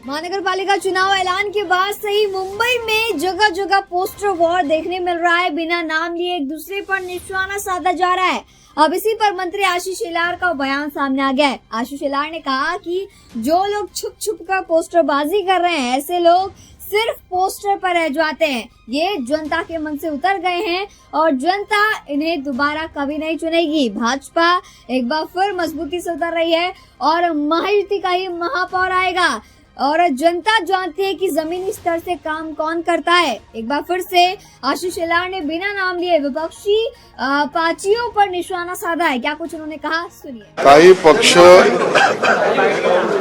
महानगर पालिका चुनाव ऐलान के बाद से ही मुंबई में जगह जगह पोस्टर वॉर देखने मिल रहा है। बिना नाम लिए एक दूसरे पर निशाना साधा जा रहा है। अब इसी पर मंत्री आशीष शेलार का बयान सामने आ गया है। आशीष शेलार ने कहा कि जो लोग छुप छुप कर पोस्टरबाजी कर रहे हैं, ऐसे लोग सिर्फ पोस्टर पर रह जाते हैं। ये जनता के मन से उतर गए हैं और जनता इन्हें दोबारा कभी नहीं चुनेगी। भाजपा एक बार फिर मजबूती से उतर रही है और महायुति का ही महापौर आएगा और जनता जानती है कि जमीनी स्तर से काम कौन करता है। एक बार फिर से आशीष शेलार ने बिना नाम लिए विपक्षी पार्टियों पर निशाना साधा है। क्या कुछ उन्होंने कहा, सुनिए।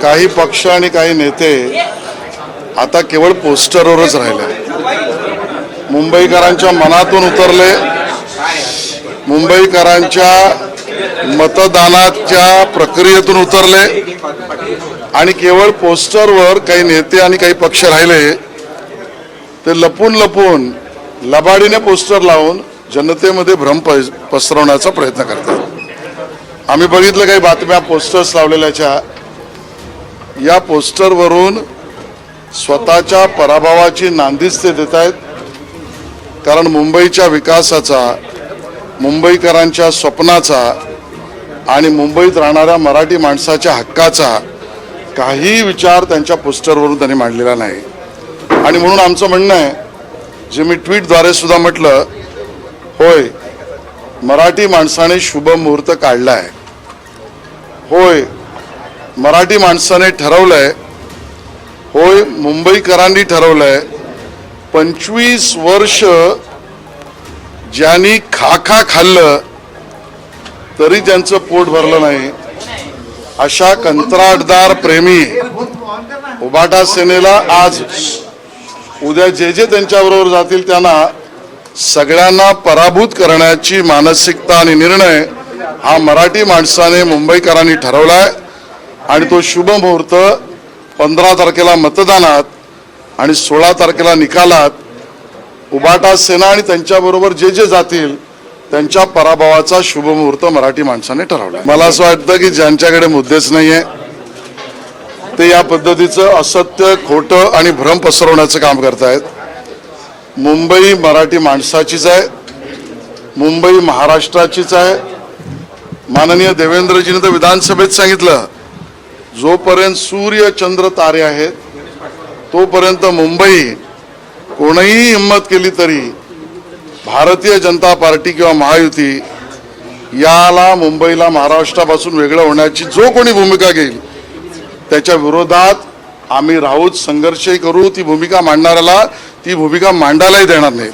काही पक्ष आणि काही नेते आता केवळ पोस्टरवरच राहिले। मुंबईकरांच्या मनातून उतरले। मुंबईकरांच्या मतदानाच्या प्रक्रियेतून उतरले आणि केवळ पोस्टरवर काही नेते आणि काही पक्ष राहिले ते लपून लपून लबाडीने पोस्टर लावून जनतेमध्ये भ्रम पसरवण्याचा प्रयत्न करतात। आम्ही बघितलं काही बातम्या पोस्टर्स लावलेल्याच्या। या पोस्टरवरून स्वतःच्या पराभवाची नांदीच ते देत आहेत, कारण मुंबईच्या विकासाचा, मुंबईकरांच्या स्वप्नाचा आणि मुंबईत राहणाऱ्या मराठी माणसाच्या हक्काचा काही विचार त्यांच्या पोस्टरवरून त्यांनी मांडलेला नाही। आणि म्हणून आमचं म्हणणं आहे, जे मी ट्विटद्वारे सुद्धा म्हटलं, होय मराठी माणसाने शुभ मुहूर्त काढलाय, होय मराठी माणसाने ठरवलंय, होय मुंबईकरांनी ठरवलंय, 25 वर्ष ज्यांनी खा खाल्लं तरी त्यांचं पोट भरलं नाही, अशा कंत्राटदार प्रेमी उबाटा सेनेला आज उद्या जे त्यांच्याबरोबर जातील त्यांना सगळ्यांना पराभूत करण्याची मानसिकता आणि निर्णय हा मराठी माणसाने, मुंबईकरांनी ठरवलाय। आणि तो शुभ मुहूर्त 15 तारखेला मतदानात आणि 16 तारखेला निकालात उबाटा सेना आणि त्यांच्याबरोबर जे जातील त्यांच्या पराभवाचा शुभ मुहूर्त मराठी माणसाने ठरवला। मला असं वाटतं की ज्यांच्याकडे मुद्देच नाहीये ते या पद्धतीचं असत्य, खोटं आणि भ्रम पसरवण्याचं काम करतायत। मुंबई मराठी माणसाचीच आहे, मुंबई महाराष्ट्राचीच आहे। माननीय देवेंद्रजीने तर विधानसभेत सांगितलं, जोपर्यंत सूर्य चंद्र तारे आहेत तोपर्यंत मुंबई कोणीही हिम्मत केली तरी भारतीय जनता पार्टी किंवा महायुती याला, मुंबईला महाराष्ट्रापासून वेगळं होण्याची जो कोणी भूमिका घेईल त्याच्या विरोधात आम्ही राहूच, संघर्षही करू। ती भूमिका मांडणाऱ्याला ती भूमिका मांडायलाही देणार नाही।